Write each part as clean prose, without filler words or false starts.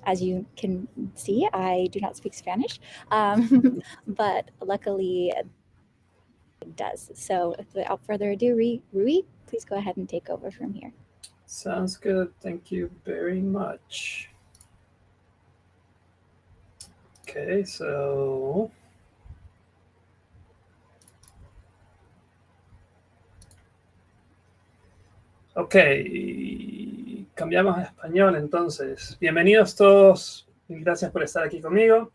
As you can see, I do not speak Spanish, but luckily it does. So without further ado, Rui, please go ahead and take over from here. Sounds good. Thank you very much. Okay, so ok, cambiamos a español entonces. Bienvenidos todos, gracias por estar aquí conmigo.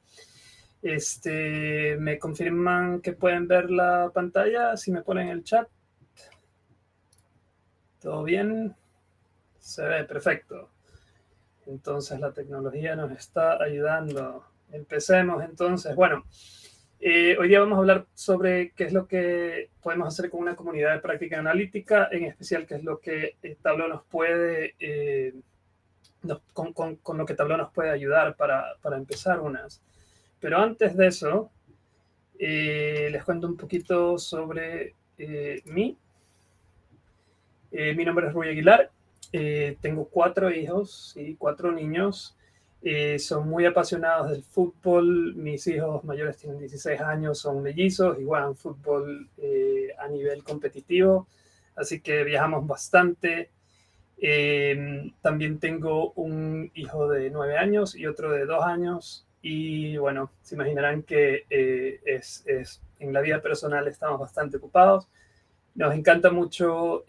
Me confirman que pueden ver la pantalla, si me ponen el chat. ¿Todo bien? Se ve perfecto. Entonces la tecnología nos está ayudando. Empecemos entonces. Bueno, hoy día vamos a hablar sobre qué es lo que podemos hacer con una comunidad de práctica analítica, en especial qué es lo que Tableau nos puede, con lo que Tableau nos puede ayudar para empezar unas. Pero antes de eso, les cuento un poquito sobre mí. Mi nombre es Rui Aguilar. Tengo 4 hijos y 4 niños. Son muy apasionados del fútbol. Mis hijos mayores tienen 16 años, son mellizos y juegan fútbol a nivel competitivo. Así que viajamos bastante. También tengo un hijo de 9 años y otro de 2 años. Y bueno, se imaginarán que en la vida personal estamos bastante ocupados. Nos encanta mucho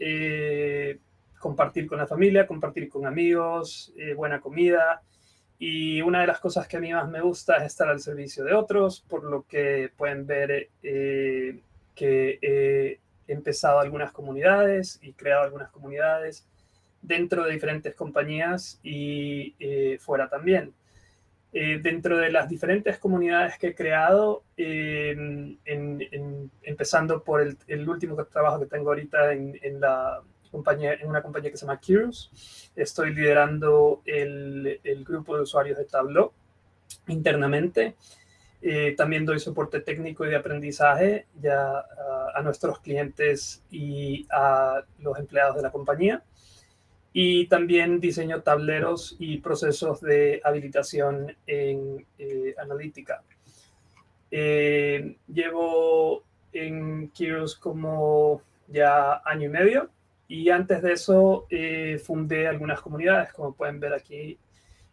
compartir con la familia, compartir con amigos, buena comida. Y una de las cosas que a mí más me gusta es estar al servicio de otros, por lo que pueden ver que he empezado algunas comunidades y creado algunas comunidades dentro de diferentes compañías y fuera también. Dentro de las diferentes comunidades que he creado, empezando por el último trabajo que tengo ahorita en una compañía que se llama Kairos, estoy liderando el grupo de usuarios de Tableau internamente. También doy soporte técnico y de aprendizaje ya a nuestros clientes y a los empleados de la compañía. Y también diseño tableros y procesos de habilitación en analítica. Llevo en Kairos como ya año y medio, y antes de eso fundé algunas comunidades. Como pueden ver aquí,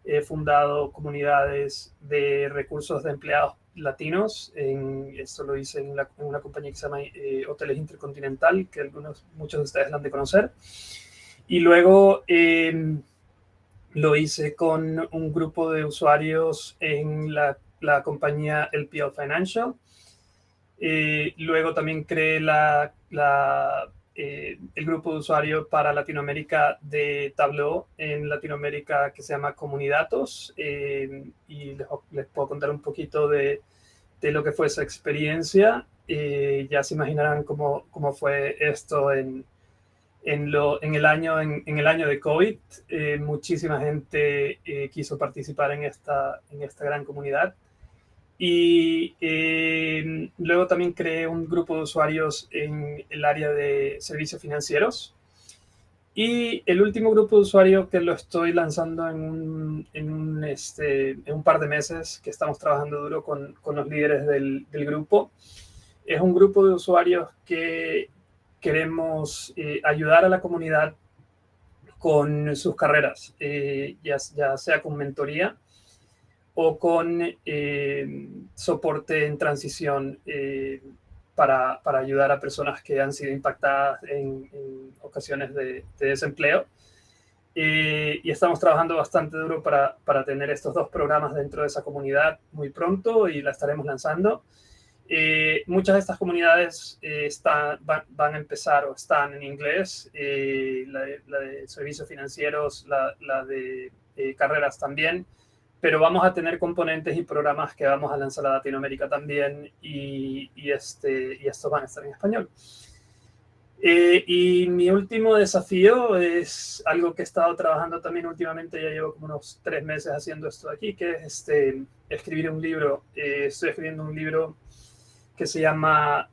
he fundado comunidades de recursos de empleados latinos. Esto lo hice en una compañía que se llama Hoteles Intercontinental, que muchos de ustedes la han de conocer. Y luego lo hice con un grupo de usuarios en la compañía LPL Financial. Luego también creé el grupo de usuarios para Latinoamérica de Tableau en Latinoamérica, que se llama Comunidatos. Y les puedo contar un poquito de lo que fue esa experiencia. Ya se imaginarán cómo fue esto en el año de COVID. Muchísima gente quiso participar en esta gran comunidad. Y luego también creé un grupo de usuarios en el área de servicios financieros. Y el último grupo de usuarios, que lo estoy lanzando en un par de meses, que estamos trabajando duro con los líderes del grupo, es un grupo de usuarios que queremos ayudar a la comunidad con sus carreras, ya sea con mentoría o con soporte en transición para ayudar a personas que han sido impactadas en ocasiones de desempleo. Y estamos trabajando bastante duro para tener estos 2 programas dentro de esa comunidad muy pronto, y la estaremos lanzando. Muchas de estas comunidades van a empezar o están en inglés. La de servicios financieros, la de carreras también. Pero vamos a tener componentes y programas que vamos a lanzar a Latinoamérica también, y estos van a estar en español. Y mi último desafío es algo que he estado trabajando también últimamente. Ya llevo como unos 3 meses haciendo esto aquí, que es escribir un libro. Estoy escribiendo un libro que se llama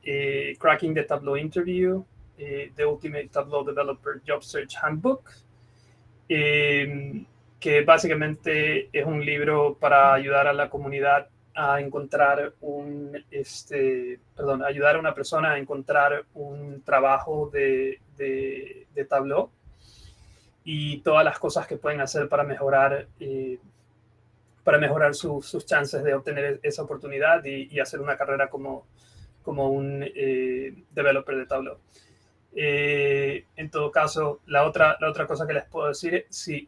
Cracking the Tableau Interview, The Ultimate Tableau Developer Job Search Handbook. que básicamente es un libro para ayudar a la comunidad a encontrar ayudar a una persona a encontrar un trabajo de Tableau y todas las cosas que pueden hacer para mejorar sus chances de obtener esa oportunidad y hacer una carrera como un developer de Tableau. En todo caso, la otra cosa que les puedo decir, si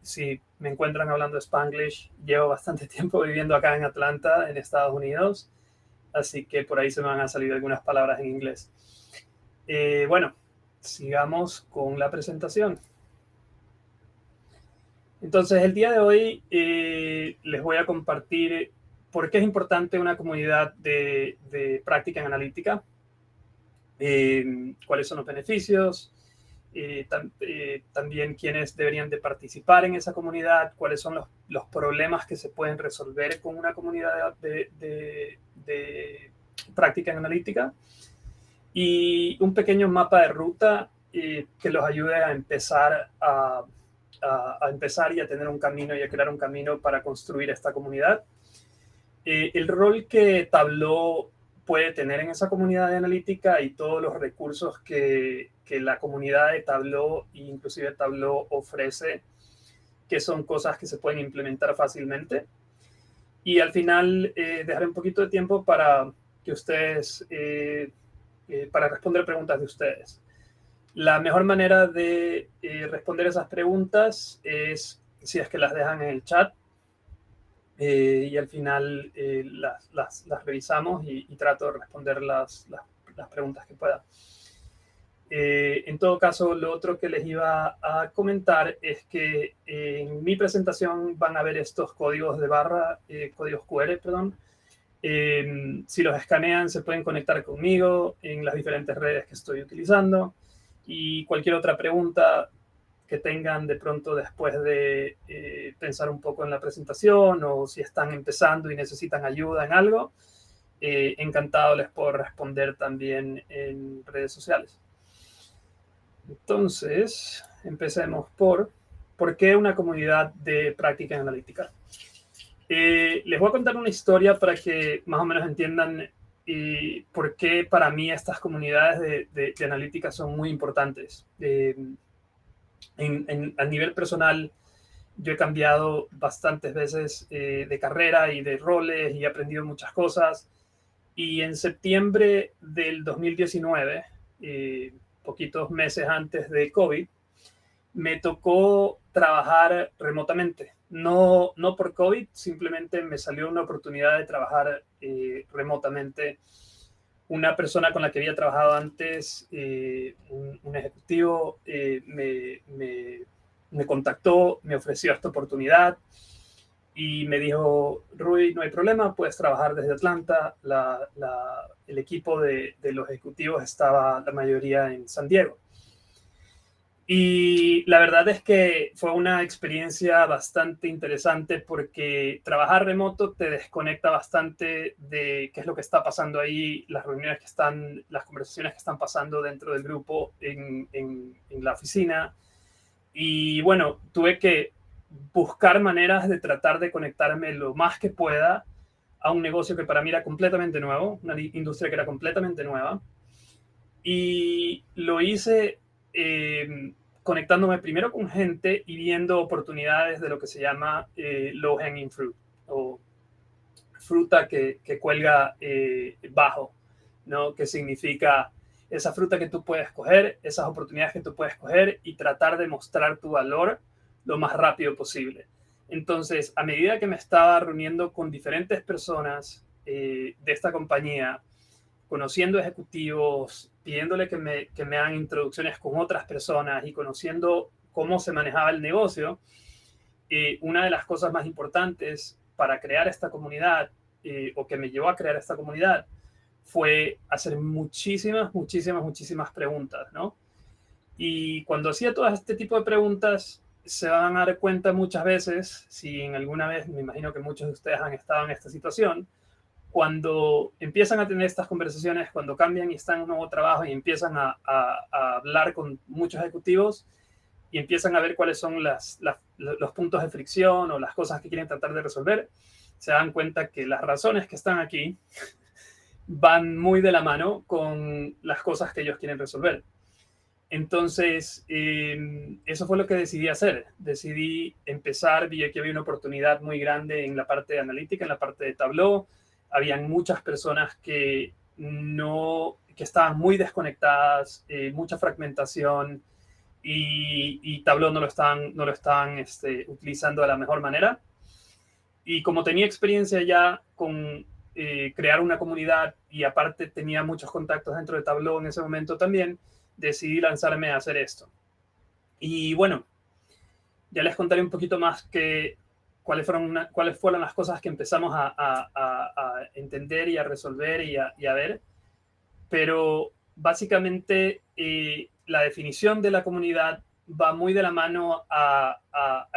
me encuentran hablando Spanglish, llevo bastante tiempo viviendo acá en Atlanta, en Estados Unidos, así que por ahí se me van a salir algunas palabras en inglés. Bueno, sigamos con la presentación. Entonces, el día de hoy les voy a compartir por qué es importante una comunidad de práctica en analítica, cuáles son los beneficios, también quiénes deberían de participar en esa comunidad, cuáles son los problemas que se pueden resolver con una comunidad de práctica en analítica, y un pequeño mapa de ruta que los ayude a empezar y a tener un camino y a crear un camino para construir esta comunidad. El rol que Tableau puede tener en esa comunidad de analítica y todos los recursos que la comunidad de Tableau e inclusive Tableau ofrece, que son cosas que se pueden implementar fácilmente. Y al final dejaré un poquito de tiempo para que ustedes, para responder preguntas de ustedes. La mejor manera de responder esas preguntas es si es que las dejan en el chat. Y al final las revisamos y trato de responder las preguntas que pueda. En todo caso, lo otro que les iba a comentar es que en mi presentación van a ver estos códigos de barra, códigos QR, perdón. Si los escanean, se pueden conectar conmigo en las diferentes redes que estoy utilizando, y cualquier otra pregunta que tengan de pronto después de pensar un poco en la presentación, o si están empezando y necesitan ayuda en algo, encantado les puedo responder también en redes sociales. Entonces, empecemos por qué una comunidad de práctica en analítica. Les voy a contar una historia para que más o menos entiendan por qué para mí estas comunidades de analítica son muy importantes. A nivel personal, yo he cambiado bastantes veces de carrera y de roles y he aprendido muchas cosas. Y en septiembre del 2019, poquitos meses antes de COVID, me tocó trabajar remotamente. No por COVID, simplemente me salió una oportunidad de trabajar remotamente. Una persona con la que había trabajado antes, un ejecutivo, me contactó, me ofreció esta oportunidad y me dijo: Rui, no hay problema, puedes trabajar desde Atlanta. El equipo de los ejecutivos estaba la mayoría en San Diego. Y la verdad es que fue una experiencia bastante interesante, porque trabajar remoto te desconecta bastante de qué es lo que está pasando ahí, las reuniones las conversaciones que están pasando dentro del grupo en la oficina. Y bueno, tuve que buscar maneras de tratar de conectarme lo más que pueda a un negocio que para mí era completamente nuevo, una industria que era completamente nueva. Y lo hice conectándome primero con gente y viendo oportunidades de lo que se llama low hanging fruit, o fruta que cuelga bajo, ¿no? Que significa esa fruta que tú puedes coger, esas oportunidades que tú puedes coger y tratar de mostrar tu valor lo más rápido posible. Entonces, a medida que me estaba reuniendo con diferentes personas de esta compañía, conociendo ejecutivos, pidiéndole que me hagan introducciones con otras personas y conociendo cómo se manejaba el negocio, una de las cosas más importantes para crear esta comunidad, o que me llevó a crear esta comunidad, fue hacer muchísimas preguntas, ¿no? Y cuando hacía todo este tipo de preguntas, se van a dar cuenta muchas veces, si en alguna vez, me imagino que muchos de ustedes han estado en esta situación, cuando empiezan a tener estas conversaciones, cuando cambian y están en un nuevo trabajo y empiezan a hablar con muchos ejecutivos, y empiezan a ver cuáles son los puntos de fricción o las cosas que quieren tratar de resolver, se dan cuenta que las razones que están aquí van muy de la mano con las cosas que ellos quieren resolver. Entonces, eso fue lo que decidí hacer. Decidí empezar, vi que había una oportunidad muy grande en la parte de analítica, en la parte de Tableau. Habían muchas personas que estaban muy desconectadas, mucha fragmentación, y Tableau no lo estaban utilizando de la mejor manera. Y como tenía experiencia ya con crear una comunidad y aparte tenía muchos contactos dentro de Tableau en ese momento también, decidí lanzarme a hacer esto. Y bueno, ya les contaré un poquito más cuáles fueron las cosas que empezamos a entender y a resolver y a ver. Pero básicamente la definición de la comunidad va muy de la mano a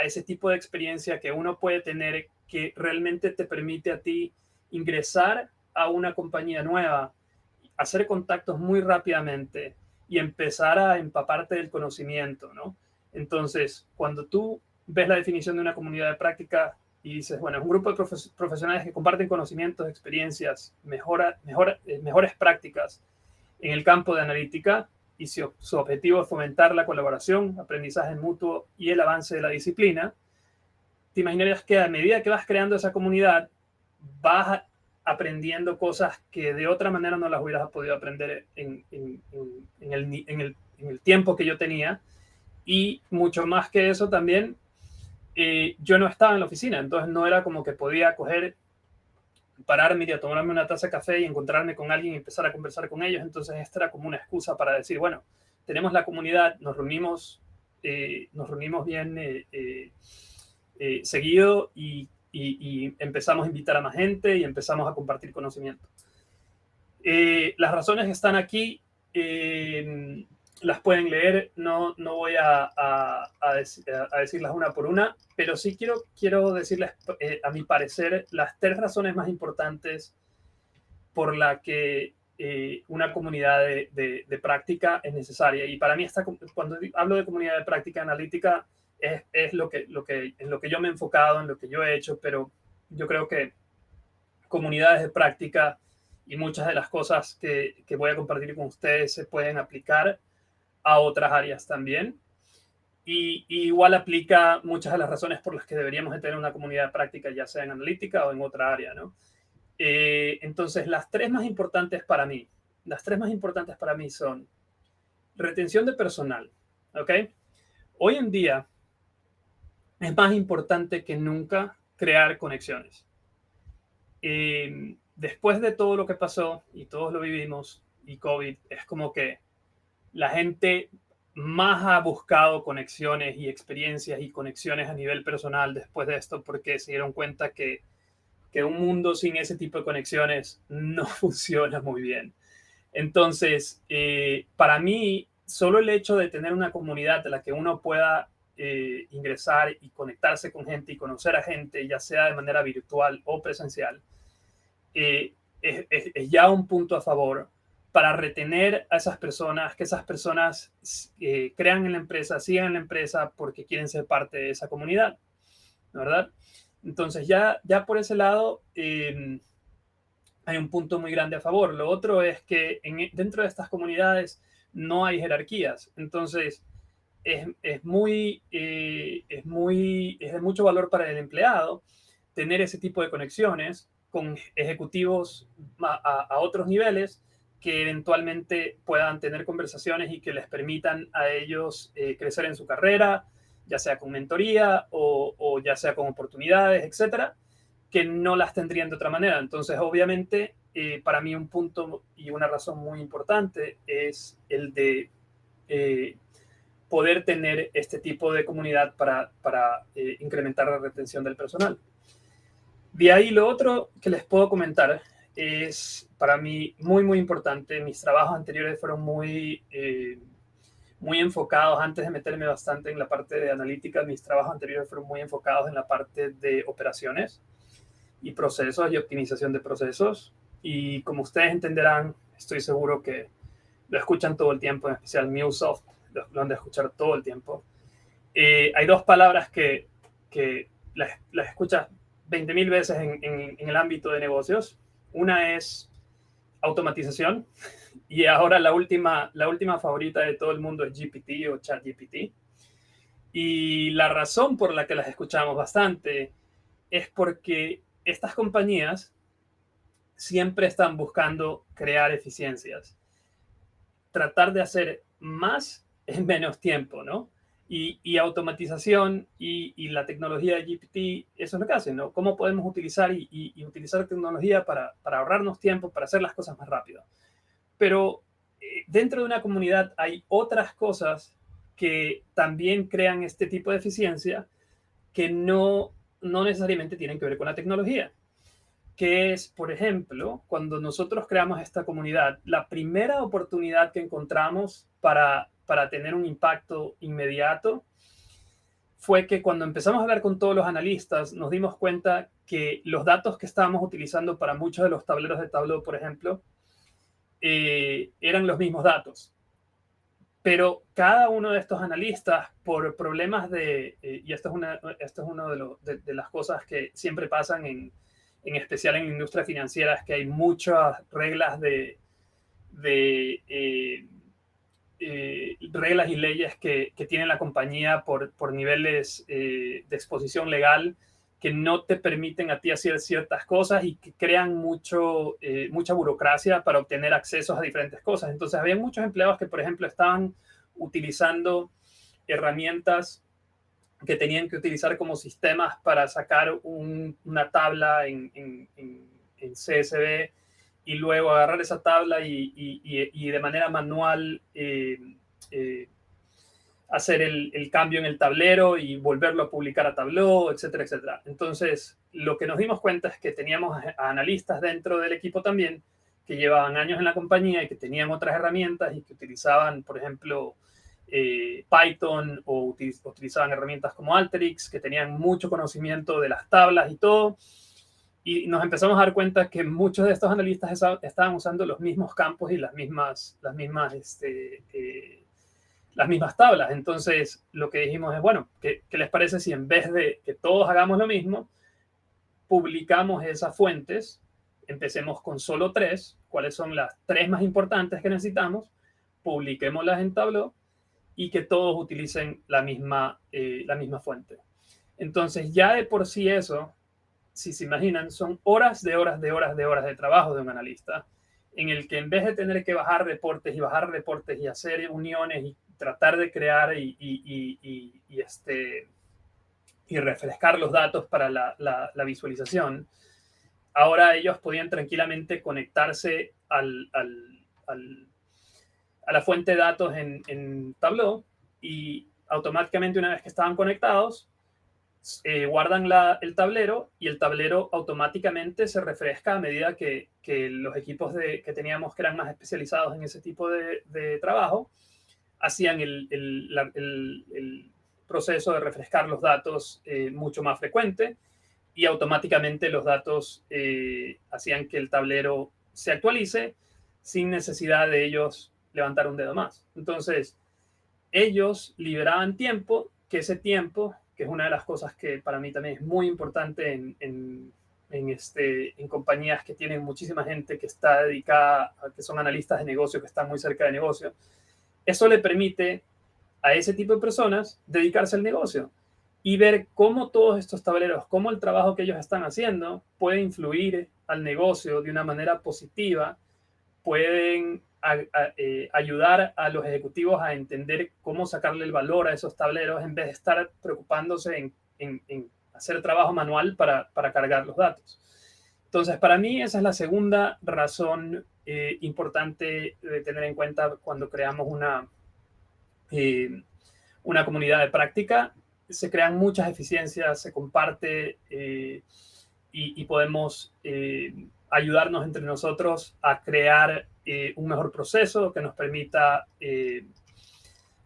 ese tipo de experiencia que uno puede tener que realmente te permite a ti ingresar a una compañía nueva, hacer contactos muy rápidamente y empezar a empaparte del conocimiento, ¿no? Entonces, cuando tú ves la definición de una comunidad de práctica y dices, bueno, es un grupo de profesionales que comparten conocimientos, experiencias, mejores prácticas en el campo de analítica, y su objetivo es fomentar la colaboración, aprendizaje mutuo y el avance de la disciplina, te imaginarías que a medida que vas creando esa comunidad, vas aprendiendo cosas que de otra manera no las hubieras podido aprender en el tiempo que yo tenía. Y mucho más que eso también, yo no estaba en la oficina, entonces no era como que podía pararme y a tomarme una taza de café y encontrarme con alguien y empezar a conversar con ellos. Entonces esta era como una excusa para decir, bueno, tenemos la comunidad, nos reunimos bien seguido y empezamos a invitar a más gente y empezamos a compartir conocimiento. Las razones que están aquí las pueden leer, no voy a decirlas una por una, pero sí quiero decirles, a mi parecer, las 3 razones más importantes por la que una comunidad de práctica es necesaria. Y para mí, cuando hablo de comunidad de práctica analítica, es en lo que yo me he enfocado, en lo que yo he hecho, pero yo creo que comunidades de práctica y muchas de las cosas que voy a compartir con ustedes se pueden aplicar a otras áreas también. Y igual aplica muchas de las razones por las que deberíamos de tener una comunidad de práctica, ya sea en analítica o en otra área, ¿no? Entonces, las 3 más importantes para mí son retención de personal, ¿ok? Hoy en día es más importante que nunca crear conexiones. Después de todo lo que pasó, y todos lo vivimos, y COVID, es como que la gente más ha buscado conexiones y experiencias y conexiones a nivel personal después de esto, porque se dieron cuenta que un mundo sin ese tipo de conexiones no funciona muy bien. Entonces, para mí, solo el hecho de tener una comunidad de la que uno pueda ingresar y conectarse con gente y conocer a gente, ya sea de manera virtual o presencial, es ya un punto a favor para retener a esas personas, que esas personas crean en la empresa, sigan en la empresa porque quieren ser parte de esa comunidad, ¿verdad? Entonces ya por ese lado hay un punto muy grande a favor. Lo otro es que dentro de estas comunidades no hay jerarquías. Entonces es de mucho valor para el empleado tener ese tipo de conexiones con ejecutivos a otros niveles que eventualmente puedan tener conversaciones y que les permitan a ellos crecer en su carrera, ya sea con mentoría o ya sea con oportunidades, etcétera, que no las tendrían de otra manera. Entonces, obviamente, para mí un punto y una razón muy importante es el de poder tener este tipo de comunidad para incrementar la retención del personal. De ahí lo otro que les puedo comentar es para mí muy, muy importante. Mis trabajos anteriores fueron muy enfocados, antes de meterme bastante en la parte de analítica, mis trabajos anteriores fueron muy enfocados en la parte de operaciones y procesos y optimización de procesos. Y como ustedes entenderán, estoy seguro que lo escuchan todo el tiempo, en especial MuleSoft, lo han de escuchar todo el tiempo. hay dos palabras que las escuchas 20.000 veces en el ámbito de negocios. Una es automatización, y ahora la última favorita de todo el mundo es GPT o ChatGPT. Y la razón por la que las escuchamos bastante es porque estas compañías siempre están buscando crear eficiencias, tratar de hacer más en menos tiempo, ¿no? Y automatización y la tecnología de GPT, eso es lo que hacen, ¿no? ¿Cómo podemos utilizar y utilizar tecnología para ahorrarnos tiempo, para hacer las cosas más rápido? Pero dentro de una comunidad hay otras cosas que también crean este tipo de eficiencia que no necesariamente tienen que ver con la tecnología, que es, por ejemplo, cuando nosotros creamos esta comunidad, la primera oportunidad que encontramos para tener un impacto inmediato fue que cuando empezamos a hablar con todos los analistas, nos dimos cuenta que los datos que estábamos utilizando para muchos de los tableros de Tableau, por ejemplo, eran los mismos datos. Pero cada uno de estos analistas, por problemas y esto es una de las cosas que siempre pasan en especial en la industria financiera, es que hay muchas reglas reglas y leyes que tiene la compañía por niveles de exposición legal que no te permiten a ti hacer ciertas cosas y que crean mucha burocracia para obtener accesos a diferentes cosas. Entonces, había muchos empleados que, por ejemplo, estaban utilizando herramientas que tenían que utilizar como sistemas para sacar una tabla en CSV y luego agarrar esa tabla y de manera manual hacer el cambio en el tablero y volverlo a publicar a Tableau, etcétera, etcétera. Entonces, lo que nos dimos cuenta es que teníamos a analistas dentro del equipo también que llevaban años en la compañía y que tenían otras herramientas y que utilizaban, por ejemplo, Python o utilizaban herramientas como Alteryx, que tenían mucho conocimiento de las tablas y todo. Y nos empezamos a dar cuenta que muchos de estos analistas estaban usando los mismos campos y las mismas tablas. Entonces, lo que dijimos es, bueno, ¿qué les parece si en vez de que todos hagamos lo mismo, publicamos esas fuentes? Empecemos con solo 3, cuáles son las 3 más importantes que necesitamos, publiquémoslas en Tableau y que todos utilicen la misma fuente. Entonces, ya de por sí eso, si se imaginan, son horas de trabajo de un analista, en el que en vez de tener que bajar reportes y hacer uniones y tratar de crear y refrescar los datos para la visualización, ahora ellos podían tranquilamente conectarse a la fuente de datos en Tableau y automáticamente, una vez que estaban conectados, guardan el tablero y el tablero automáticamente se refresca a medida que los equipos que teníamos que eran más especializados en ese tipo de trabajo hacían el proceso de refrescar los datos mucho más frecuente, y automáticamente los datos hacían que el tablero se actualice sin necesidad de ellos levantar un dedo más. Entonces, ellos liberaban tiempo, que ese tiempo, que es una de las cosas que para mí también es muy importante en compañías que tienen muchísima gente que está dedicada, que son analistas de negocio, que están muy cerca de negocio, eso le permite a ese tipo de personas dedicarse al negocio y ver cómo todos estos tableros, cómo el trabajo que ellos están haciendo puede influir al negocio de una manera positiva, pueden ayudar a los ejecutivos a entender cómo sacarle el valor a esos tableros en vez de estar preocupándose en hacer trabajo manual para cargar los datos. Entonces, para mí esa es la segunda razón importante de tener en cuenta cuando creamos una comunidad de práctica. Se crean muchas eficiencias, se comparte y podemos ayudarnos entre nosotros a crear un mejor proceso que nos permita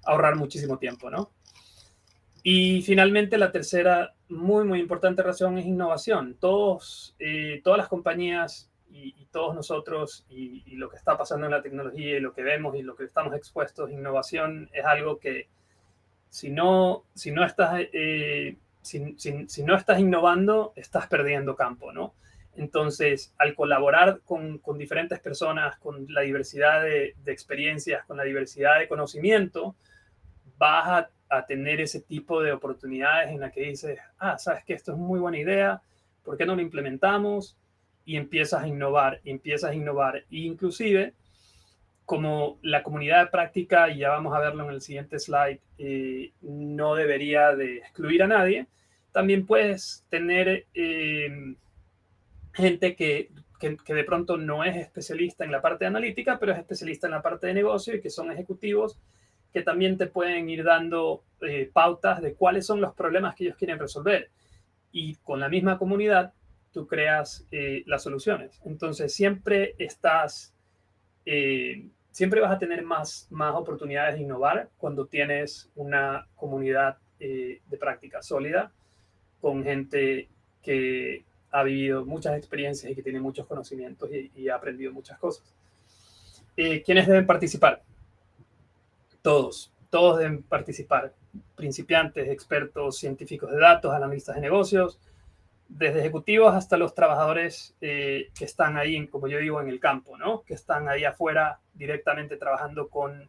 ahorrar muchísimo tiempo, ¿no? Y finalmente, la tercera muy, muy importante razón es innovación. Todas las compañías y todos nosotros y lo que está pasando en la tecnología y lo que vemos y lo que estamos expuestos, innovación es algo que Si no estás, si no estás innovando, estás perdiendo campo, ¿no? Entonces, al colaborar con diferentes personas, con la diversidad de experiencias, con la diversidad de conocimiento, vas a tener ese tipo de oportunidades en las que dices, sabes que esto es muy buena idea, ¿por qué no lo implementamos? Y empiezas a innovar, empiezas a innovar. E inclusive, como la comunidad de práctica, y ya vamos a verlo en el siguiente slide, no debería de excluir a nadie, también puedes tener gente que de pronto no es especialista en la parte analítica, pero es especialista en la parte de negocio y que son ejecutivos que también te pueden ir dando pautas de cuáles son los problemas que ellos quieren resolver. Y con la misma comunidad, tú creas las soluciones. Entonces, siempre vas a tener más oportunidades de innovar cuando tienes una comunidad de práctica sólida con gente que ha vivido muchas experiencias y que tiene muchos conocimientos y ha aprendido muchas cosas. ¿Quiénes deben participar? Todos deben participar. Principiantes, expertos, científicos de datos, analistas de negocios, desde ejecutivos hasta los trabajadores que están ahí, como yo digo, en el campo, ¿no? Que están ahí afuera directamente trabajando con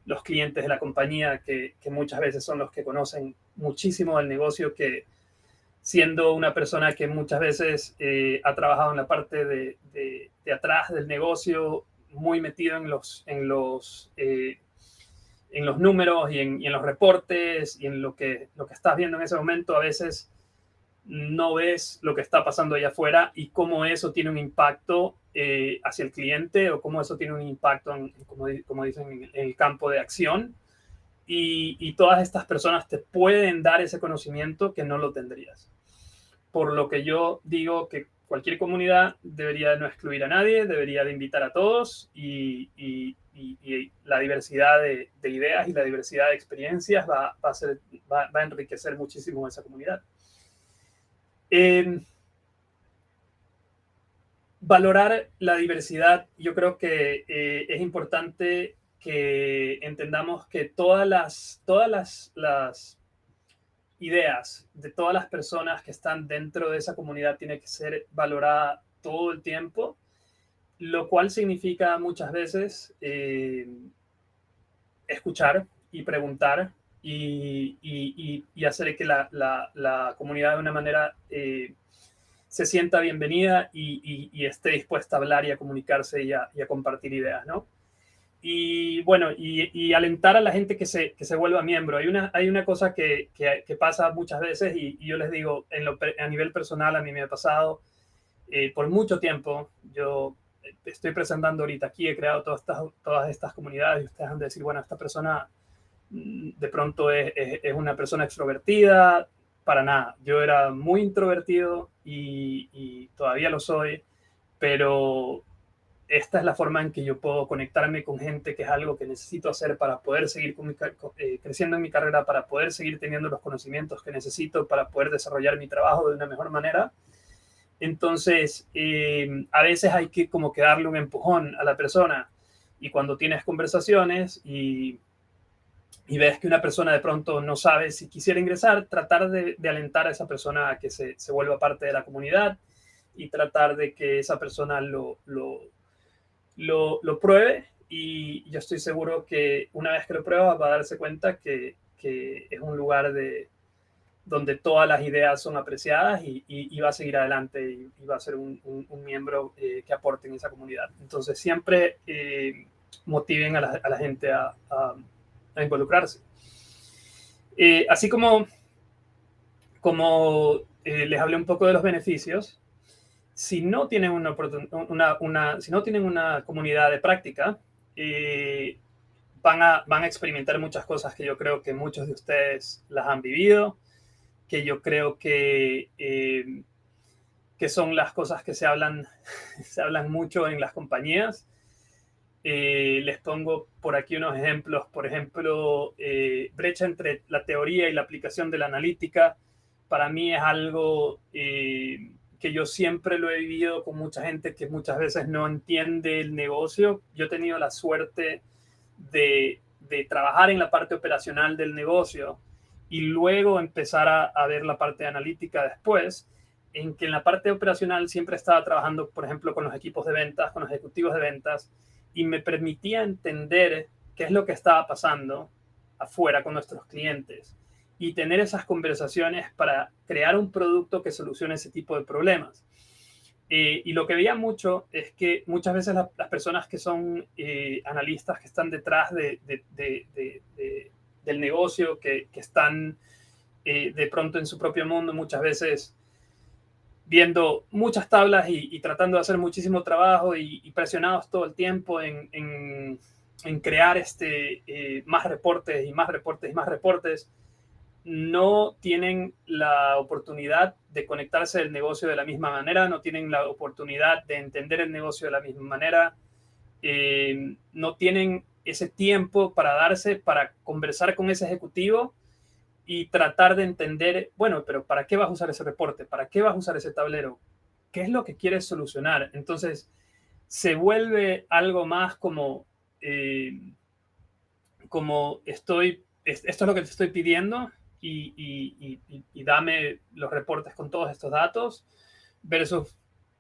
los clientes de la compañía, que muchas veces son los que conocen muchísimo del negocio, que siendo una persona que muchas veces ha trabajado en la parte de atrás del negocio, muy metido en los números y en los reportes y en lo que estás viendo en ese momento, a veces no ves lo que está pasando allá afuera y cómo eso tiene un impacto hacia el cliente o cómo eso tiene un impacto, como dicen, en el campo de acción. Y todas estas personas te pueden dar ese conocimiento que no lo tendrías. Por lo que yo digo que cualquier comunidad debería no excluir a nadie, debería de invitar a todos y la diversidad de ideas y la diversidad de experiencias va a enriquecer muchísimo esa comunidad. Valorar la diversidad, yo creo que es importante que entendamos que todas las ideas de todas las personas que están dentro de esa comunidad tienen que ser valorada todo el tiempo, lo cual significa muchas veces escuchar y preguntar y hacer que la comunidad de una manera se sienta bienvenida y esté dispuesta a hablar y a comunicarse y a compartir ideas, ¿no? Y bueno, y alentar a la gente que se vuelva miembro. Hay una cosa que pasa muchas veces y yo les digo, a nivel personal, a mí me ha pasado por mucho tiempo. Yo estoy presentando ahorita aquí, he creado todas estas comunidades y ustedes han de decir, bueno, esta persona de pronto es una persona extrovertida. Para nada, yo era muy introvertido y todavía lo soy, pero esta es la forma en que yo puedo conectarme con gente, que es algo que necesito hacer para poder seguir creciendo en mi carrera, para poder seguir teniendo los conocimientos que necesito, para poder desarrollar mi trabajo de una mejor manera. Entonces, a veces hay que como que darle un empujón a la persona, y cuando tienes conversaciones y ves que una persona de pronto no sabe si quisiera ingresar, tratar de alentar a esa persona a que se vuelva parte de la comunidad y tratar de que esa persona lo pruebe, y yo estoy seguro que una vez que lo prueba va a darse cuenta que es un lugar donde todas las ideas son apreciadas y va a seguir adelante y va a ser un miembro que aporte en esa comunidad. Entonces siempre motiven a la gente a involucrarse. Así como les hablé un poco de los beneficios, si no tienen si no tienen una comunidad de práctica, van a experimentar muchas cosas que yo creo que muchos de ustedes las han vivido, que yo creo que son las cosas que se hablan mucho en las compañías. Les pongo por aquí unos ejemplos. Por ejemplo, brecha entre la teoría y la aplicación de la analítica. Para mí es algo que yo siempre lo he vivido con mucha gente que muchas veces no entiende el negocio. Yo he tenido la suerte de de trabajar en la parte operacional del negocio y luego empezar a ver la parte analítica después, en que en la parte operacional siempre estaba trabajando, por ejemplo, con los equipos de ventas, con los ejecutivos de ventas, y me permitía entender qué es lo que estaba pasando afuera con nuestros clientes y tener esas conversaciones para crear un producto que solucione ese tipo de problemas. Y lo que veía mucho es que muchas veces las personas que son analistas, que están detrás del negocio, que están de pronto en su propio mundo, muchas veces viendo muchas tablas y tratando de hacer muchísimo trabajo y presionados todo el tiempo en crear más reportes y más reportes y más reportes, no tienen la oportunidad de conectarse del negocio de la misma manera, no tienen la oportunidad de entender el negocio de la misma manera, no tienen ese tiempo para conversar con ese ejecutivo y tratar de entender, bueno, pero ¿para qué vas a usar ese reporte? ¿Para qué vas a usar ese tablero? ¿Qué es lo que quieres solucionar? Entonces, se vuelve algo más como esto es lo que te estoy pidiendo y dame los reportes con todos estos datos, versus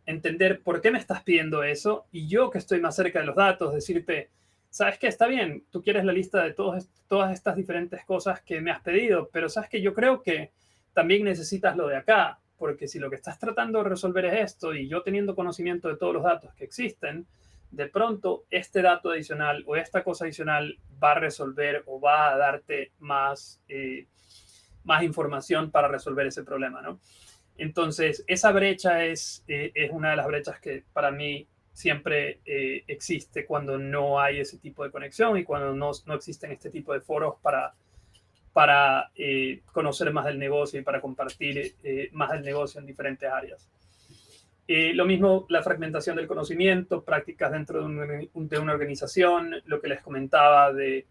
entender por qué me estás pidiendo eso y yo que estoy más cerca de los datos, decirte, sabes que está bien, tú quieres la lista de todas estas diferentes cosas que me has pedido, pero sabes que yo creo que también necesitas lo de acá, porque si lo que estás tratando de resolver es esto y yo teniendo conocimiento de todos los datos que existen, de pronto este dato adicional o esta cosa adicional va a resolver o va a darte más información para resolver ese problema, ¿no? Entonces, esa brecha es una de las brechas que para mí siempre existe cuando no hay ese tipo de conexión y cuando no existen este tipo de foros para conocer más del negocio y para compartir más del negocio en diferentes áreas. Lo mismo la fragmentación del conocimiento, prácticas dentro de una organización, lo que les comentaba de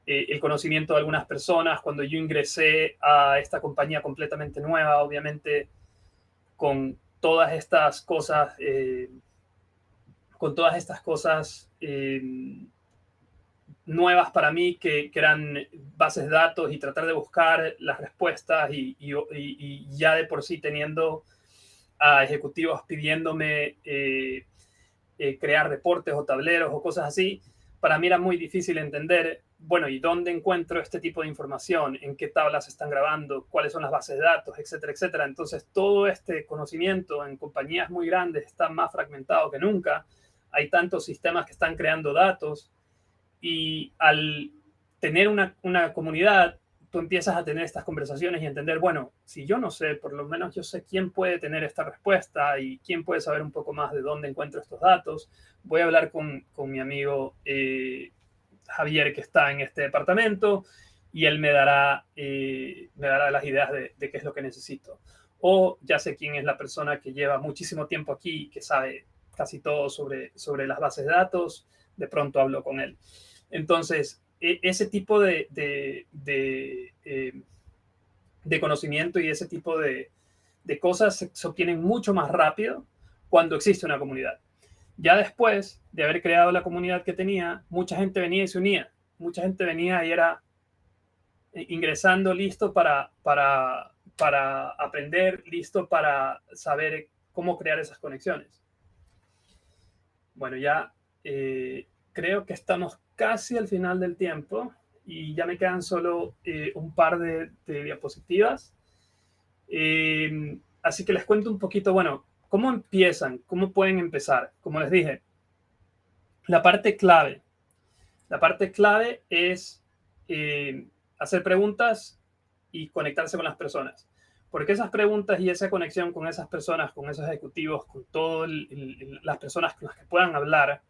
el conocimiento de algunas personas. Cuando yo ingresé a esta compañía completamente nueva, obviamente con todas estas cosas, nuevas para mí, que eran bases de datos y tratar de buscar las respuestas y ya de por sí teniendo a ejecutivos pidiéndome crear reportes o tableros o cosas así, para mí era muy difícil entender, bueno, ¿y dónde encuentro este tipo de información? ¿En qué tablas están grabando? ¿Cuáles son las bases de datos? Etcétera, etcétera. Entonces, todo este conocimiento en compañías muy grandes está más fragmentado que nunca. Hay tantos sistemas que están creando datos y al tener una comunidad, tú empiezas a tener estas conversaciones y entender, bueno, si yo no sé, por lo menos yo sé quién puede tener esta respuesta y quién puede saber un poco más de dónde encuentro estos datos. Voy a hablar con mi amigo Javier, que está en este departamento, y él me dará las ideas de qué es lo que necesito. O ya sé quién es la persona que lleva muchísimo tiempo aquí y que sabe casi todo sobre las bases de datos, de pronto hablo con él. Entonces, ese tipo de conocimiento y ese tipo de cosas se obtienen mucho más rápido cuando existe una comunidad. Ya después de haber creado la comunidad que tenía, mucha gente venía y se unía. Mucha gente venía y era ingresando listo para aprender, listo para saber cómo crear esas conexiones. Bueno, ya creo que estamos casi al final del tiempo y ya me quedan solo un par de diapositivas. Así que les cuento un poquito, bueno, ¿cómo empiezan? ¿Cómo pueden empezar? Como les dije, la parte clave es hacer preguntas y conectarse con las personas. Porque esas preguntas y esa conexión con esas personas, con esos ejecutivos, con todas las personas con las que puedan hablar,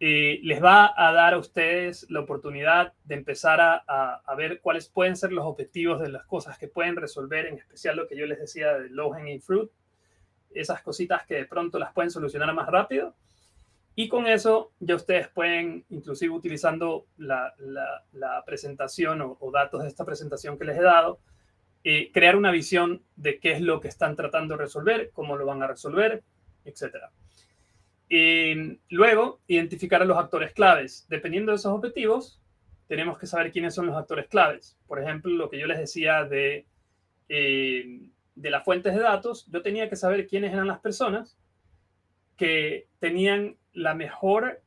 les va a dar a ustedes la oportunidad de empezar a ver cuáles pueden ser los objetivos de las cosas que pueden resolver, en especial lo que yo les decía de low hanging fruit, esas cositas que de pronto las pueden solucionar más rápido. Y con eso ya ustedes pueden, inclusive utilizando la presentación o datos de esta presentación que les he dado, crear una visión de qué es lo que están tratando de resolver, cómo lo van a resolver, etcétera. Luego, identificar a los actores claves. Dependiendo de esos objetivos, tenemos que saber quiénes son los actores claves. Por ejemplo, lo que yo les decía de las fuentes de datos, yo tenía que saber quiénes eran las personas que tenían las mejores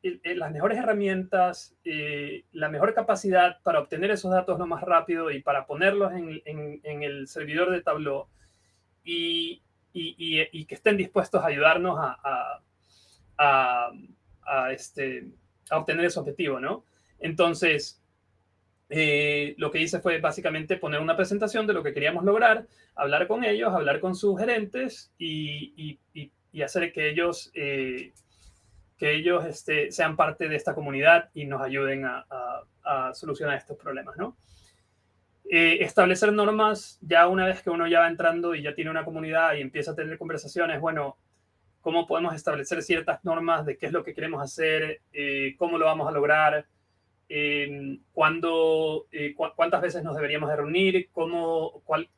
herramientas, la mejor capacidad para obtener esos datos lo más rápido y para ponerlos en el servidor de Tableau y que estén dispuestos a ayudarnos a obtener ese objetivo, ¿no? Entonces, lo que hice fue básicamente poner una presentación de lo que queríamos lograr, hablar con ellos, hablar con sus gerentes y hacer que ellos sean parte de esta comunidad y nos ayuden a solucionar estos problemas, ¿no? Establecer normas, ya una vez que uno ya va entrando y ya tiene una comunidad y empieza a tener conversaciones, bueno, ¿cómo podemos establecer ciertas normas de qué es lo que queremos hacer? ¿Cómo lo vamos a lograr? ¿Cuántas veces nos deberíamos de reunir?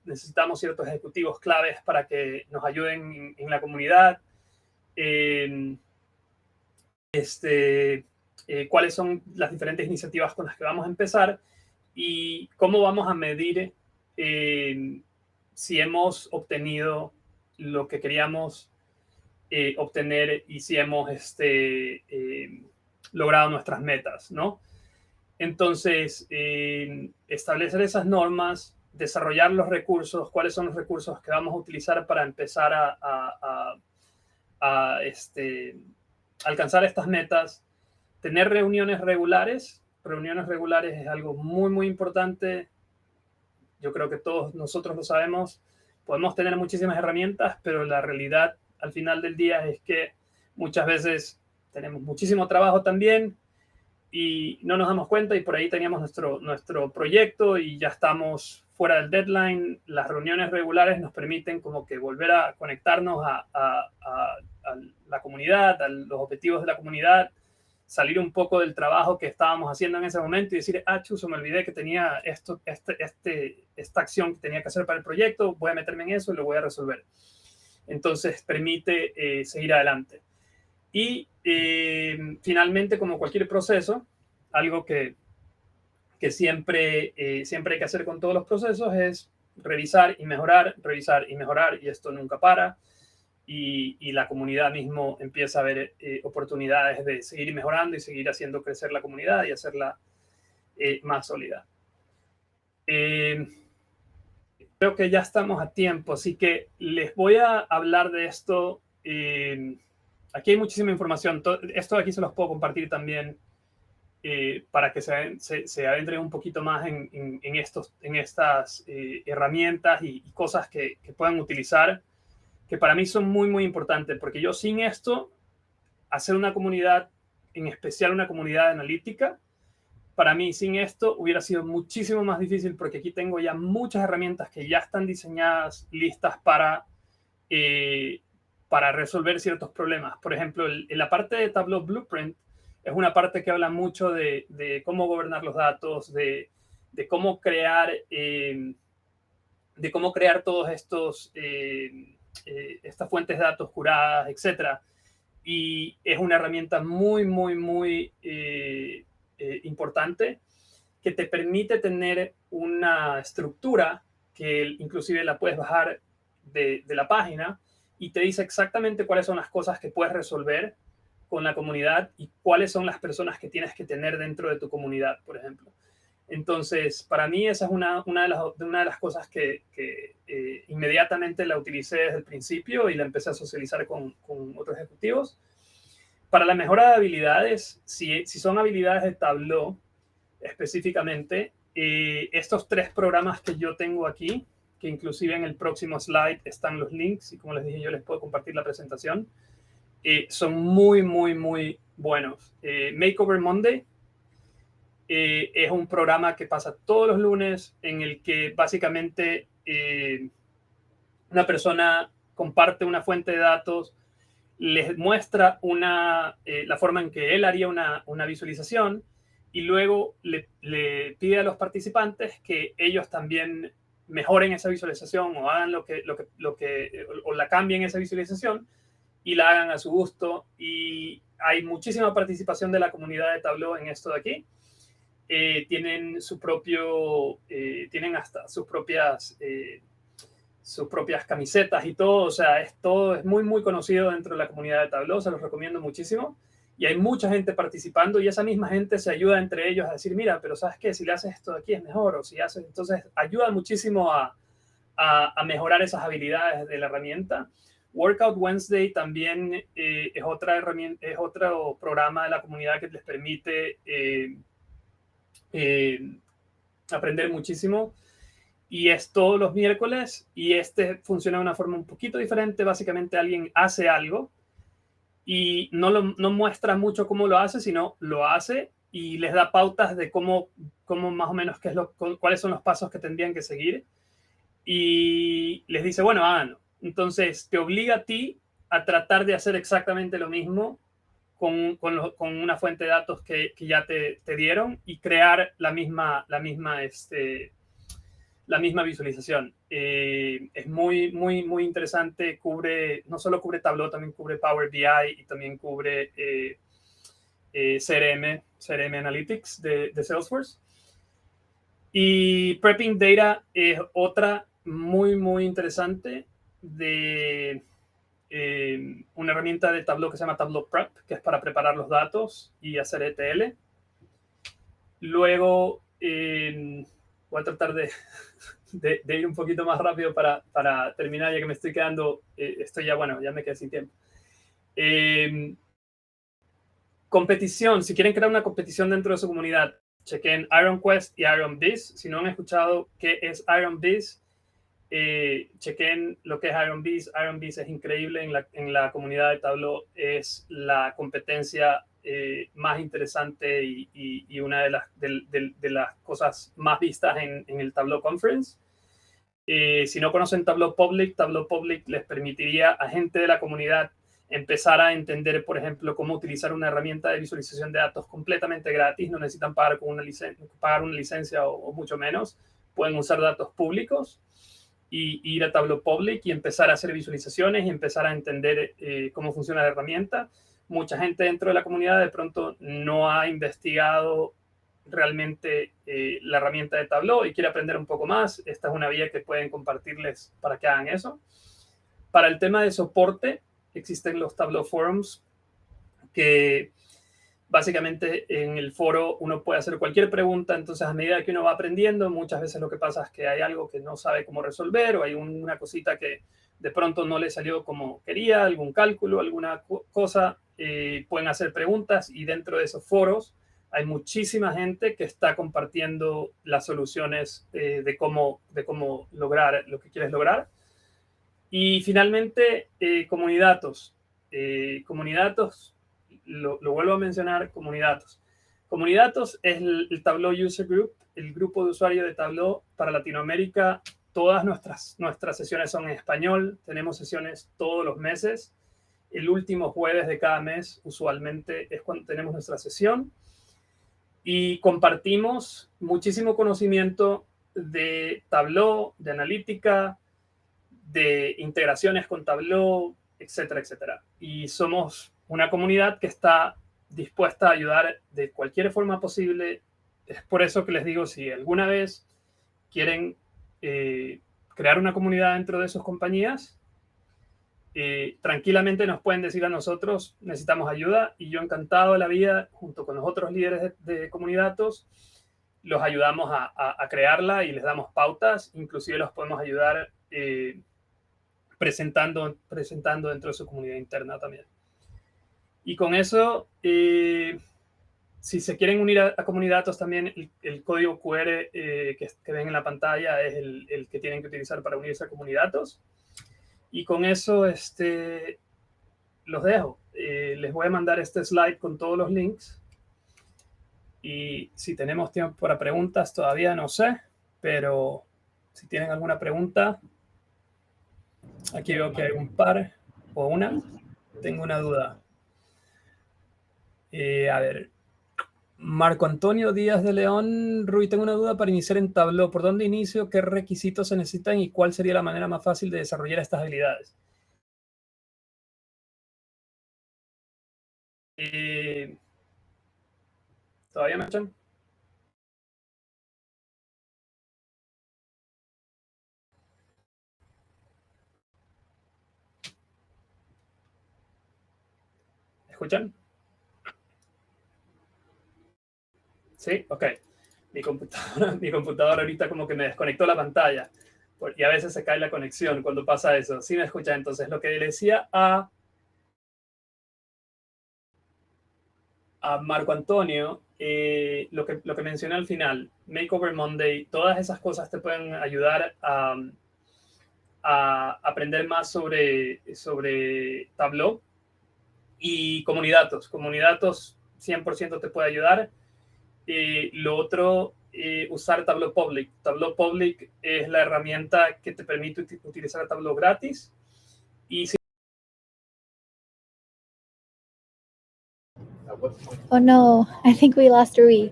Necesitamos ciertos ejecutivos claves para que nos ayuden en la comunidad. ¿Cuáles son las diferentes iniciativas con las que vamos a empezar? Y cómo vamos a medir si hemos obtenido lo que queríamos obtener y si hemos logrado nuestras metas, ¿no? Entonces, establecer esas normas, desarrollar los recursos, cuáles son los recursos que vamos a utilizar para empezar a alcanzar estas metas, tener reuniones regulares. Reuniones regulares es algo muy, muy importante. Yo creo que todos nosotros lo sabemos. Podemos tener muchísimas herramientas, pero la realidad al final del día es que muchas veces tenemos muchísimo trabajo también y no nos damos cuenta y por ahí teníamos nuestro proyecto y ya estamos fuera del deadline. Las reuniones regulares nos permiten como que volver a conectarnos a la comunidad, a los objetivos de la comunidad, salir un poco del trabajo que estábamos haciendo en ese momento y decir, chuso, me olvidé que tenía esta acción que tenía que hacer para el proyecto, voy a meterme en eso y lo voy a resolver. Entonces, permite seguir adelante. Y finalmente, como cualquier proceso, algo que siempre hay que hacer con todos los procesos es revisar y mejorar, y esto nunca para. Y la comunidad mismo empieza a ver oportunidades de seguir mejorando y seguir haciendo crecer la comunidad y hacerla más sólida. Creo que ya estamos a tiempo, así que les voy a hablar de esto. Aquí hay muchísima información. Esto aquí se los puedo compartir también para que se adentren un poquito más en estas herramientas y cosas que puedan utilizar, que para mí son muy, muy importantes, porque yo sin esto, hacer una comunidad, en especial una comunidad analítica, para mí sin esto hubiera sido muchísimo más difícil, porque aquí tengo ya muchas herramientas que ya están diseñadas, listas para resolver ciertos problemas. Por ejemplo, en la parte de Tableau Blueprint es una parte que habla mucho de cómo gobernar los datos, de cómo crear todos estos estas fuentes de datos curadas, etcétera. Y es una herramienta muy, muy, muy importante que te permite tener una estructura que inclusive la puedes bajar de la página y te dice exactamente cuáles son las cosas que puedes resolver con la comunidad y cuáles son las personas que tienes que tener dentro de tu comunidad, por ejemplo. Entonces, para mí esa es una de las cosas que inmediatamente la utilicé desde el principio y la empecé a socializar con otros ejecutivos. Para la mejora de habilidades, si son habilidades de Tableau específicamente, estos 3 programas que yo tengo aquí, que inclusive en el próximo slide están los links y como les dije yo les puedo compartir la presentación, son muy, muy, muy buenos. Makeover Monday es un programa que pasa todos los lunes en el que básicamente una persona comparte una fuente de datos, les muestra la forma en que él haría una visualización y luego le pide a los participantes que ellos también mejoren esa visualización o hagan o la cambien esa visualización y la hagan a su gusto. Y hay muchísima participación de la comunidad de Tableau en esto de aquí. tienen su propio, tienen hasta sus propias camisetas y todo, o sea, todo es muy, muy conocido dentro de la comunidad de Tableau, se los recomiendo muchísimo. Y hay mucha gente participando y esa misma gente se ayuda entre ellos a decir, mira, pero ¿sabes qué? Si le haces esto de aquí es mejor, o si haces, entonces ayuda muchísimo a mejorar esas habilidades de la herramienta. Workout Wednesday también es otra herramienta, es otro programa de la comunidad que les permite eh, aprender muchísimo. Y es todos los miércoles y este funciona de una forma un poquito diferente. Básicamente alguien hace algo y no muestra mucho cómo lo hace, sino lo hace y les da pautas de cómo más o menos cuáles son los pasos que tendrían que seguir. Y les dice, bueno, háganlo. Entonces te obliga a ti a tratar de hacer exactamente lo mismo con una fuente de datos que ya te dieron y crear la misma visualización. Es muy, muy, muy interesante. No solo cubre Tableau, también cubre Power BI y también cubre CRM Analytics de Salesforce. Y Prepping Data es otra muy, muy interesante de una herramienta de Tableau que se llama Tableau Prep, que es para preparar los datos y hacer ETL. Luego, voy a tratar de ir un poquito más rápido para terminar, ya que me estoy quedando, ya me quedé sin tiempo. Competición, si quieren crear una competición dentro de su comunidad, chequen IronQuest y IronBiz. Si no han escuchado qué es IronBiz, chequen lo que es IronBiz. IronBiz es increíble en la comunidad de Tableau, es la competencia más interesante y una de las cosas más vistas en el Tableau Conference. Si no conocen Tableau Public les permitiría a gente de la comunidad empezar a entender, por ejemplo, cómo utilizar una herramienta de visualización de datos completamente gratis. No necesitan pagar una licencia o mucho menos. Pueden usar datos públicos y ir a Tableau Public y empezar a hacer visualizaciones y empezar a entender cómo funciona la herramienta. Mucha gente dentro de la comunidad de pronto no ha investigado realmente la herramienta de Tableau y quiere aprender un poco más. Esta es una vía que pueden compartirles para que hagan eso. Para el tema de soporte, existen los Tableau Forums que básicamente en el foro uno puede hacer cualquier pregunta, entonces a medida que uno va aprendiendo, muchas veces lo que pasa es que hay algo que no sabe cómo resolver o hay una cosita que de pronto no le salió como quería, algún cálculo, alguna cosa, pueden hacer preguntas y dentro de esos foros hay muchísima gente que está compartiendo las soluciones de cómo lograr lo que quieres lograr. Y finalmente, Comunidatos. Comunidatos, lo vuelvo a mencionar, Comunidatos. Comunidatos es el Tableau User Group, el grupo de usuarios de Tableau para Latinoamérica. Todas nuestras sesiones son en español. Tenemos sesiones todos los meses. El último jueves de cada mes, usualmente, es cuando tenemos nuestra sesión. Y compartimos muchísimo conocimiento de Tableau, de analítica, de integraciones con Tableau, etcétera, etcétera. Y somos una comunidad que está dispuesta a ayudar de cualquier forma posible. Es por eso que les digo, si alguna vez quieren crear una comunidad dentro de sus compañías, tranquilamente nos pueden decir a nosotros, necesitamos ayuda, y yo encantado de la vida, junto con los otros líderes de comunidades, los ayudamos a crearla y les damos pautas, inclusive los podemos ayudar presentando dentro de su comunidad interna también. Y con eso, si se quieren unir a Comunidatos también, el código QR que ven en la pantalla es el que tienen que utilizar para unirse a Comunidatos. Y con eso los dejo. Les voy a mandar este slide con todos los links. Y si tenemos tiempo para preguntas, todavía no sé, pero si tienen alguna pregunta, aquí veo que hay un par o una. Tengo una duda. A ver, Marco Antonio Díaz de León, Rui, tengo una duda para iniciar en Tableau. ¿Por dónde inicio? ¿Qué requisitos se necesitan? ¿Y cuál sería la manera más fácil de desarrollar estas habilidades? ¿Todavía me escuchan? escuchan? Sí, ok. Mi computadora ahorita como que me desconectó la pantalla y a veces se cae la conexión cuando pasa eso. Sí me escuchan. Entonces, lo que le decía a Marco Antonio, lo que mencioné al final, Makeover Monday, todas esas cosas te pueden ayudar a aprender más sobre Tableau y Comunidatos. Comunidatos 100% te puede ayudar. Lo otro, usar Tableau Public. Tableau Public es la herramienta que te permite utilizar Tableau gratis. Y si Oh no, I think we lost Rui.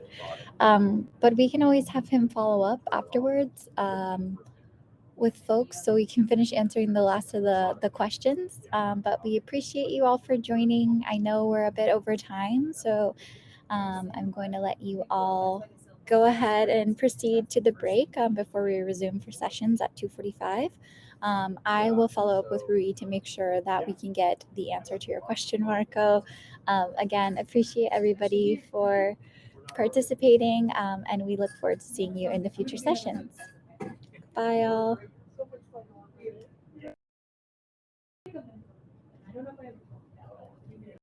But we can always have him follow up afterwards with folks so we can finish answering the last of the questions. But we appreciate you all for joining. I know we're a bit over time, so I'm going to let you all go ahead and proceed to the break before we resume for sessions at 2:45. I will follow up with Rui to make sure that we can get the answer to your question, Marco. Again, appreciate everybody for participating, and we look forward to seeing you in the future sessions. Bye, all.